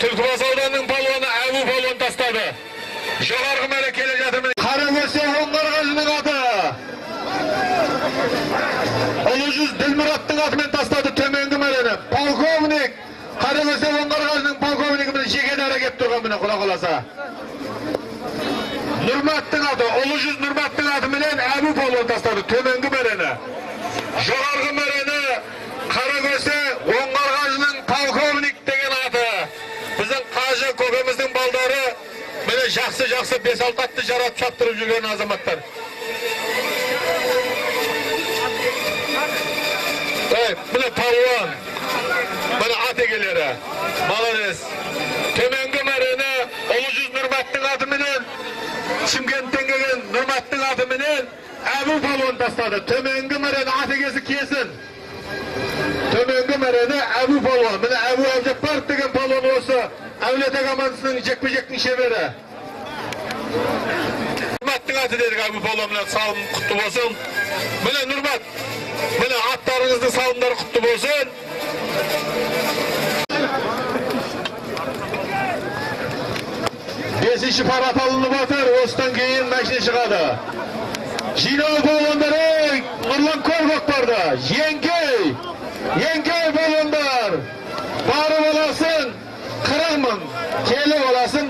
Түлкібас ауданының балуаны Әбу балуан тастады. Жоғарғы мәре келе жатырмын. Қарагөсе Оңғарғажының аты. Ұлы жүз Ділмұраттың атымен тастады төменгі мәрені. Полковник Қарагөсе Оңғарғажының полковнигімен жеке дәрі кеп тұрған міне құла қаласа. Нұрматтың аты, Ұлы жүз Нұрматтың атымен Әбу балуан тастады төменгі мәрені. Жоғарғы мәрені Қарагөсе Оңғарғажының полковник деген аты. Біздің қажы көкеміздің балдары міне жақсы 5-6 атты жаратып шаптырып жүрген азаматтар. Міне палуан, міне ат егелері, молодец. Төменгі мәрені Ұлы жүз Нұрматтың атыменен, Шымкенттен келген Нұрматтың атыменен Әбу палуан тастады. Төменгі мәрені ат егесі кесін. Төменгі мәрені Әбу палуан. Міне Әбу Әбжаппаров деген палуан осы Әулет командасының жекпе-жектің шебері. Нұрматтың аты дедік Әбу палуаннан салым құтты болсын. Міне Нұрмат, міне аттарыңыздың салымдары құтты болсын. Бесінші парат алынып отыр, осыдан кейін мәшіне шығады. Жинау палуандары Нұрлан Корбақ барды. Еңкей палуандар. Барып аласын 40 мың, келіп аласын